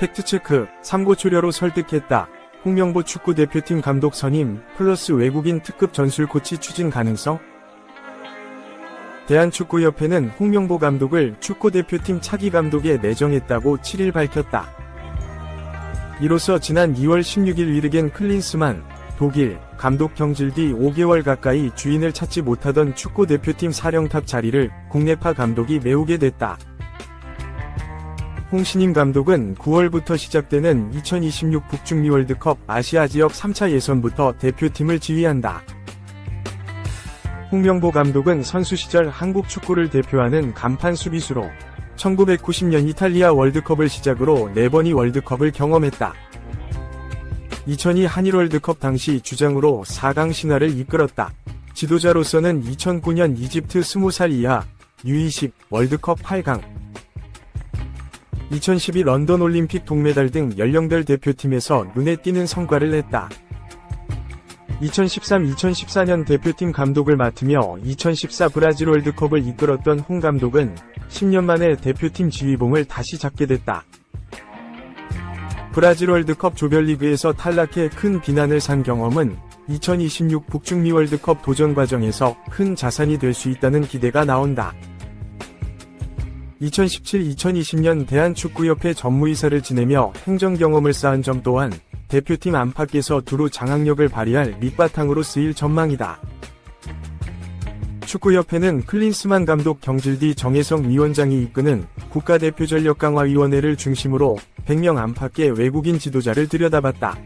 팩트체크, 삼고초려로 설득했다. 홍명보 축구대표팀 감독 선임 플러스 외국인 특급 전술 코치 추진 가능성? 대한축구협회는 홍명보 감독을 축구대표팀 차기 감독에 내정했다고 7일 밝혔다. 이로써 지난 2월 16일 위르겐 클린스만 독일 감독 경질 뒤 5개월 가까이 주인을 찾지 못하던 축구대표팀 사령탑 자리를 국내파 감독이 메우게 됐다. 홍 신임 감독은 9월부터 시작되는 2026 북중미 월드컵 아시아 지역 3차 예선부터 대표팀을 지휘한다. 홍명보 감독은 선수 시절 한국 축구를 대표하는 간판 수비수로 1990년 이탈리아 월드컵을 시작으로 4번의 월드컵을 경험했다. 2002 한일 월드컵 당시 주장으로 4강 신화를 이끌었다. 지도자로서는 2009년 이집트 20살 이하 U20 월드컵 8강, 2012 런던 올림픽 동메달 등 연령별 대표팀에서 눈에 띄는 성과를 냈다. 2013-2014년 대표팀 감독을 맡으며 2014 브라질 월드컵을 이끌었던 홍 감독은 10년 만에 대표팀 지휘봉을 다시 잡게 됐다. 브라질 월드컵 조별리그에서 탈락해 큰 비난을 산 경험은 2026 북중미 월드컵 도전 과정에서 큰 자산이 될 수 있다는 기대가 나온다. 2017-2020년 대한축구협회 전무이사를 지내며 행정 경험을 쌓은 점 또한 대표팀 안팎에서 두루 장악력을 발휘할 밑바탕으로 쓰일 전망이다. 축구협회는 클린스만 감독 경질 뒤 정혜성 위원장이 이끄는 국가대표전력강화위원회를 중심으로 100명 안팎의 외국인 지도자를 들여다봤다.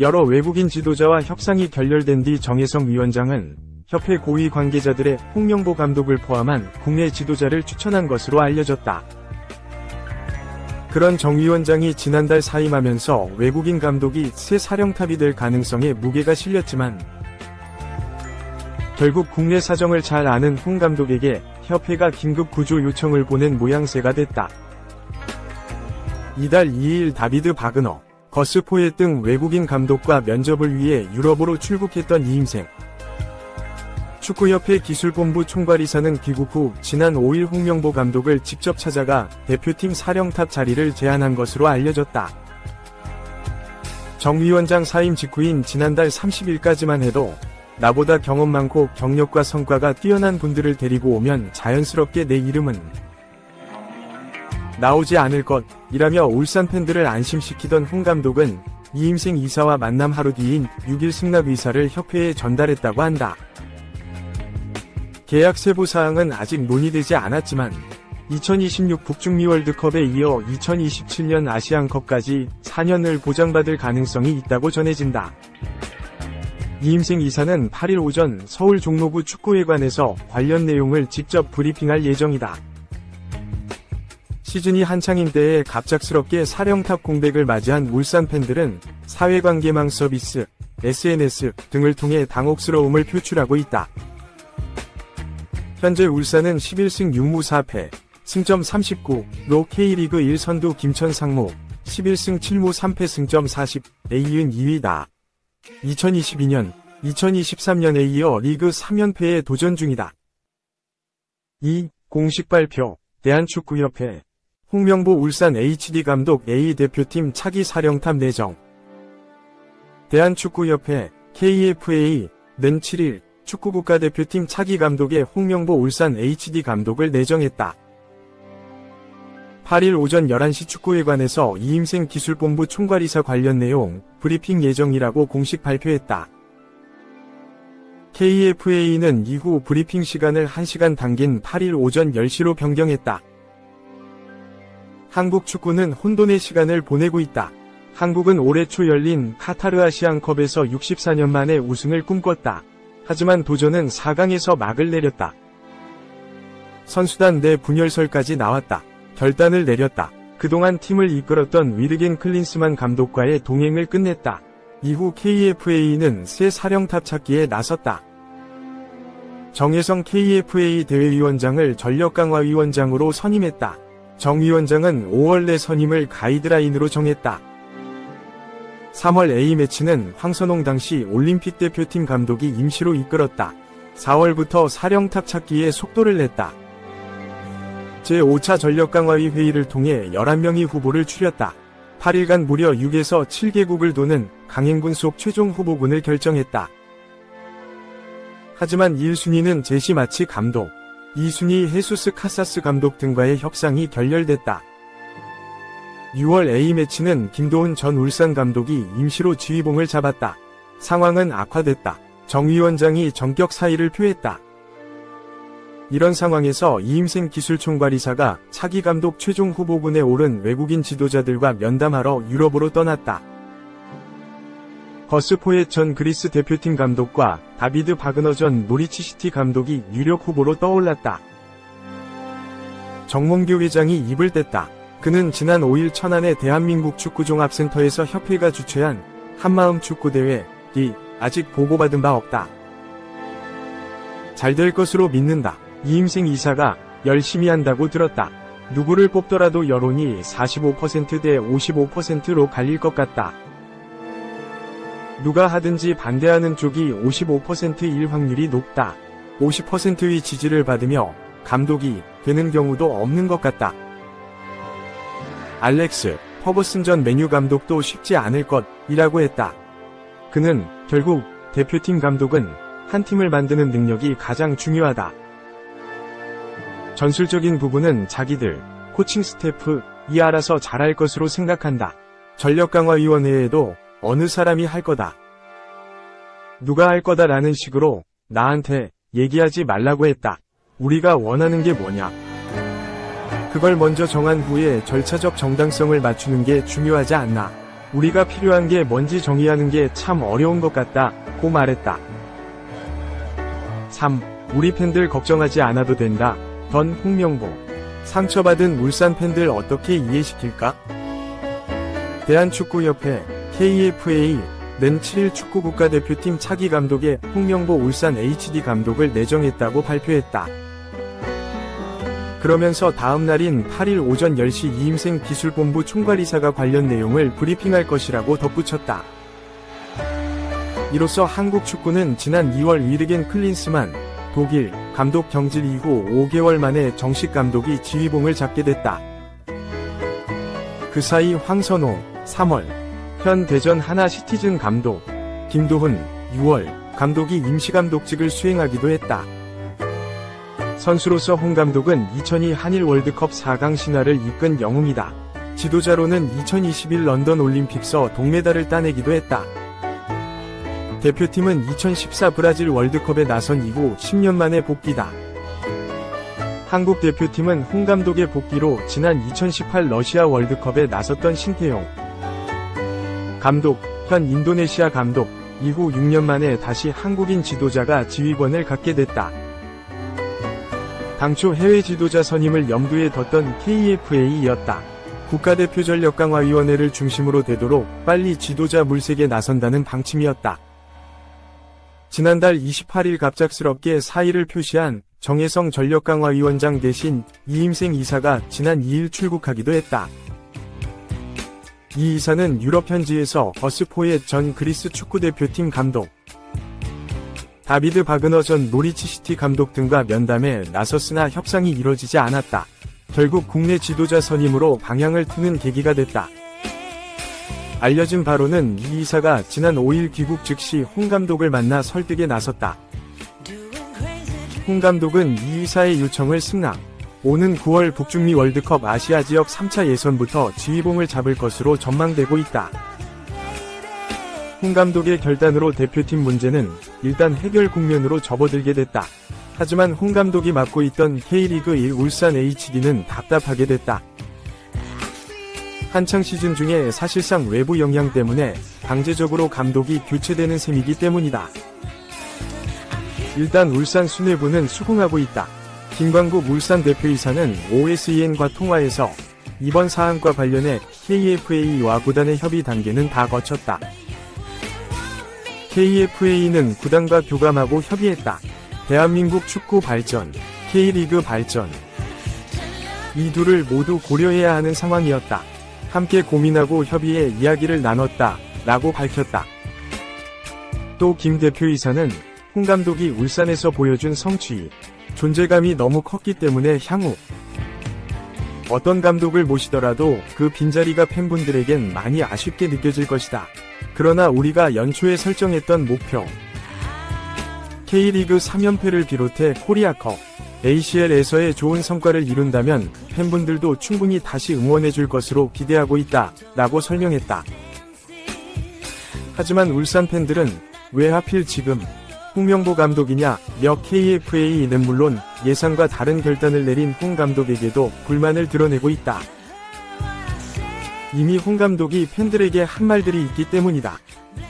여러 외국인 지도자와 협상이 결렬된 뒤 정혜성 위원장은 협회 고위 관계자들의 홍명보 감독을 포함한 국내 지도자를 추천한 것으로 알려졌다. 그런 정 위원장이 지난달 사임하면서 외국인 감독이 새 사령탑이 될 가능성에 무게가 실렸지만 결국 국내 사정을 잘 아는 홍 감독에게 협회가 긴급 구조 요청을 보낸 모양새가 됐다. 이달 2일 다비드 바그너, 거스 포엣 등 외국인 감독과 면접을 위해 유럽으로 출국했던 이임생 축구협회 기술본부 총괄이사는 귀국 후 지난 5일 홍명보 감독을 직접 찾아가 대표팀 사령탑 자리를 제안한 것으로 알려졌다. 정 위원장 사임 직후인 지난달 30일까지만 해도 나보다 경험 많고 경력과 성과가 뛰어난 분들을 데리고 오면 자연스럽게 내 이름은 나오지 않을 것이라며 울산 팬들을 안심시키던 홍 감독은 이임생 이사와 만남 하루 뒤인 6일 승낙 의사를 협회에 전달했다고 한다. 계약 세부 사항은 아직 논의되지 않았지만 2026 북중미 월드컵에 이어 2027년 아시안컵까지 4년을 보장받을 가능성이 있다고 전해진다. 이임생 이사는 8일 오전 서울 종로구 축구회관에서 관련 내용을 직접 브리핑할 예정이다. 시즌이 한창인 때에 갑작스럽게 사령탑 공백을 맞이한 울산 팬들은 사회관계망 서비스, SNS 등을 통해 당혹스러움을 표출하고 있다. 현재 울산은 11승 6무 4패, 승점 39로 K리그 1 선두 김천 상무, 11승 7무 3패 승점 40에 이은 2위다. 2022년, 2023년에 이어 리그 3연패에 도전 중이다. 2. 공식 발표, 대한축구협회, 홍명보 울산 HD 감독 A 대표팀 차기 사령탑 내정. 대한축구협회, KFA는 7일, 축구국가대표팀 차기 감독에 홍명보 울산 HD 감독을 내정했다. 8일 오전 11시 축구회관에서 이임생 기술본부 총괄이사 관련 내용 브리핑 예정이라고 공식 발표했다. KFA는 이후 브리핑 시간을 1시간 당긴 8일 오전 10시로 변경했다. 한국 축구는 혼돈의 시간을 보내고 있다. 한국은 올해 초 열린 카타르 아시안컵에서 64년 만에 우승을 꿈꿨다. 하지만 도전은 4강에서 막을 내렸다. 선수단 내 분열설까지 나왔다. 결단을 내렸다. 그동안 팀을 이끌었던 위르겐 클린스만 감독과의 동행을 끝냈다. 이후 KFA는 새 사령탑 찾기에 나섰다. 정혜성 KFA 대회위원장을 전력강화위원장으로 선임했다. 정 위원장은 5월 내 선임을 가이드라인으로 정했다. 3월 A매치는 황선홍 당시 올림픽 대표팀 감독이 임시로 이끌었다. 4월부터 사령탑 찾기에 속도를 냈다. 제5차 전력강화위 회의를 통해 11명이 후보를 추렸다. 8일간 무려 6에서 7개국을 도는 강행군 속 최종 후보군을 결정했다. 하지만 1순위는 제시 마치 감독, 2순위 헤수스 카사스 감독 등과의 협상이 결렬됐다. 6월 A매치는 김도훈 전 울산 감독이 임시로 지휘봉을 잡았다. 상황은 악화됐다. 정 위원장이 전격 사의를 표했다. 이런 상황에서 이임생 기술총괄이사가 차기 감독 최종 후보군에 오른 외국인 지도자들과 면담하러 유럽으로 떠났다. 거스 포엣 전 그리스 대표팀 감독과 다비드 바그너 전 노리치 시티 감독이 유력 후보로 떠올랐다. 정몽규 회장이 입을 뗐다. 그는 지난 5일 천안의 대한민국 축구종합센터에서 협회가 주최한 한마음 축구대회 이 아직 보고받은 바 없다. 잘 될 것으로 믿는다. 이임생 이사가 열심히 한다고 들었다. 누구를 뽑더라도 여론이 45% 대 55%로 갈릴 것 같다. 누가 하든지 반대하는 쪽이 55%일 확률이 높다. 50%의 지지를 받으며 감독이 되는 경우도 없는 것 같다. 알렉스 퍼거슨 전 맨유 감독도 쉽지 않을 것이라고 했다. 그는 결국 대표팀 감독은 한 팀을 만드는 능력이 가장 중요하다. 전술적인 부분은 자기들, 코칭 스태프이 알아서 잘할 것으로 생각한다. 전력강화위원회에도 어느 사람이 할 거다. 누가 할 거다라는 식으로 나한테 얘기하지 말라고 했다. 우리가 원하는 게 뭐냐? 그걸 먼저 정한 후에 절차적 정당성을 맞추는 게 중요하지 않나. 우리가 필요한 게 뭔지 정의하는 게 참 어려운 것 같다고 말했다. 3. 우리 팬들 걱정하지 않아도 된다. 던 홍명보. 상처받은 울산 팬들 어떻게 이해시킬까? 대한축구협회 KFA는 7일 축구국가대표팀 차기 감독에 홍명보 울산 HD 감독을 내정했다고 발표했다. 그러면서 다음 날인 8일 오전 10시 이임생 기술본부 총괄이사가 관련 내용을 브리핑할 것이라고 덧붙였다. 이로써 한국 축구는 지난 2월 위르겐 클린스만 독일 감독 경질 이후 5개월 만에 정식 감독이 지휘봉을 잡게 됐다. 그 사이 황선홍 3월 현 대전 하나 시티즌 감독, 김도훈 6월 감독이 임시감독직을 수행하기도 했다. 선수로서 홍 감독은 2002 한일 월드컵 4강 신화를 이끈 영웅이다. 지도자로는 2021 런던 올림픽서 동메달을 따내기도 했다. 대표팀은 2014 브라질 월드컵에 나선 이후 10년 만에 복귀다. 한국 대표팀은 홍 감독의 복귀로 지난 2018 러시아 월드컵에 나섰던 신태용 감독, 현 인도네시아 감독, 이후 6년 만에 다시 한국인 지도자가 지휘권을 갖게 됐다. 당초 해외 지도자 선임을 염두에 뒀던 KFA였다. 국가대표 전력강화위원회를 중심으로 되도록 빨리 지도자 물색에 나선다는 방침이었다. 지난달 28일 갑작스럽게 사의를 표시한 정혜성 전력강화위원장 대신 이임생 이사가 지난 2일 출국하기도 했다. 이 이사는 유럽 현지에서 거스 포엣 전 그리스 축구대표팀 감독, 다비드 바그너 전 노리치 시티 감독 등과 면담에 나섰으나 협상이 이뤄지지 않았다. 결국 국내 지도자 선임으로 방향을 트는 계기가 됐다. 알려진 바로는 이 이사가 지난 5일 귀국 즉시 홍 감독을 만나 설득에 나섰다. 홍 감독은 이 이사의 요청을 승낙. 오는 9월 북중미 월드컵 아시아 지역 3차 예선부터 지휘봉을 잡을 것으로 전망되고 있다. 홍 감독의 결단으로 대표팀 문제는 일단 해결 국면으로 접어들게 됐다. 하지만 홍 감독이 맡고 있던 K리그 1 울산 HD는 답답하게 됐다. 한창 시즌 중에 사실상 외부 영향 때문에 강제적으로 감독이 교체되는 셈이기 때문이다. 일단 울산 수뇌부는 수긍하고 있다. 김광국 울산 대표이사는 OSEN과 통화에서 이번 사안과 관련해 KFA와 구단의 협의 단계는 다 거쳤다. KFA는 구단과 교감하고 협의했다. 대한민국 축구 발전, K리그 발전. 이 둘을 모두 고려해야 하는 상황이었다. 함께 고민하고 협의해 이야기를 나눴다. 라고 밝혔다. 또 김 대표이사는 홍 감독이 울산에서 보여준 성취, 존재감이 너무 컸기 때문에 향후 어떤 감독을 모시더라도 그 빈자리가 팬분들에겐 많이 아쉽게 느껴질 것이다. 그러나 우리가 연초에 설정했던 목표, K리그 3연패를 비롯해 코리아컵, ACL에서의 좋은 성과를 이룬다면 팬분들도 충분히 다시 응원해줄 것으로 기대하고 있다 라고 설명했다. 하지만 울산 팬들은 왜 하필 지금 홍명보 감독이냐 며 KFA는 물론 예상과 다른 결단을 내린 홍 감독에게도 불만을 드러내고 있다. 이미 홍 감독이 팬들에게 한 말들이 있기 때문이다.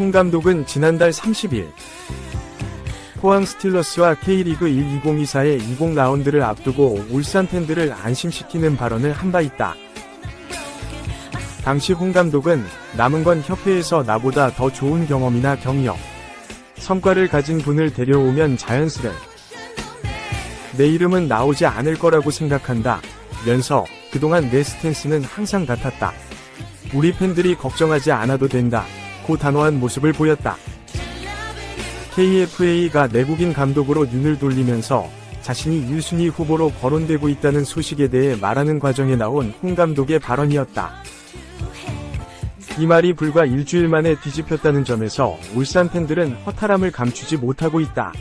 홍 감독은 지난달 30일 포항 스틸러스와 K리그 1 2024의 20라운드를 앞두고 울산 팬들을 안심시키는 발언을 한 바 있다. 당시 홍 감독은 남은 건 협회에서 나보다 더 좋은 경험이나 경력, 성과를 가진 분을 데려오면 자연스레 내 이름은 나오지 않을 거라고 생각한다 면서 그동안 내 스탠스는 항상 같았다. 우리 팬들이 걱정하지 않아도 된다 고 단호한 모습을 보였다. KFA가 내국인 감독으로 눈을 돌리면서 자신이 1순위 후보로 거론되고 있다는 소식에 대해 말하는 과정에 나온 홍 감독의 발언이었다. 이 말이 불과 일주일 만에 뒤집혔다는 점에서 울산 팬들은 허탈함을 감추지 못하고 있다.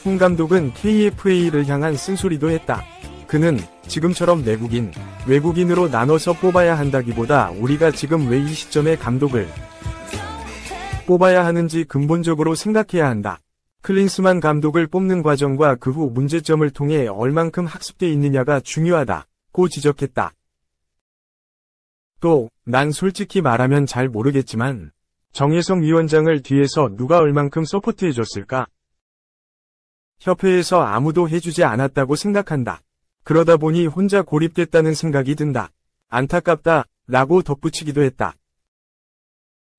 홍 감독은 KFA를 향한 쓴소리도 했다. 그는 지금처럼 내국인, 외국인으로 나눠서 뽑아야 한다기보다 우리가 지금 왜 이 시점에 감독을 뽑아야 하는지 근본적으로 생각해야 한다. 클린스만 감독을 뽑는 과정과 그 후 문제점을 통해 얼만큼 학습돼 있느냐가 중요하다 고 지적했다. 또, 난 솔직히 말하면 잘 모르겠지만 정혜성 위원장을 뒤에서 누가 얼만큼 서포트해줬을까? 협회에서 아무도 해주지 않았다고 생각한다. 그러다 보니 혼자 고립됐다는 생각이 든다. 안타깝다 라고 덧붙이기도 했다.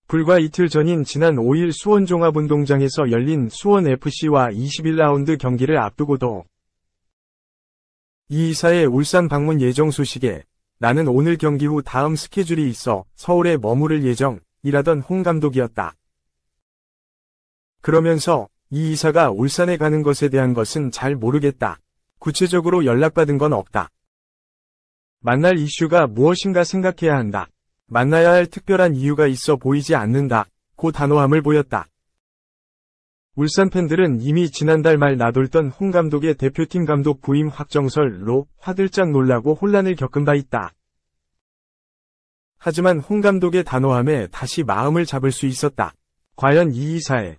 불과 이틀 전인 지난 5일 수원종합운동장에서 열린 수원FC와 21라운드 경기를 앞두고도 이 이사의 울산 방문 예정 소식에 나는 오늘 경기 후 다음 스케줄이 있어 서울에 머무를 예정이라던 홍 감독이었다. 그러면서 이 이사가 울산에 가는 것에 대한 것은 잘 모르겠다. 구체적으로 연락받은 건 없다. 만날 이슈가 무엇인가 생각해야 한다. 만나야 할 특별한 이유가 있어 보이지 않는다. 고 단호함을 보였다. 울산 팬들은 이미 지난달 말 나돌던 홍 감독의 대표팀 감독 부임 확정설로 화들짝 놀라고 혼란을 겪은 바 있다. 하지만 홍 감독의 단호함에 다시 마음을 잡을 수 있었다. 과연 이 이사의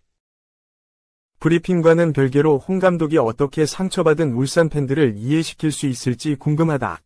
브리핑과는 별개로 홍 감독이 어떻게 상처받은 울산 팬들을 이해시킬 수 있을지 궁금하다.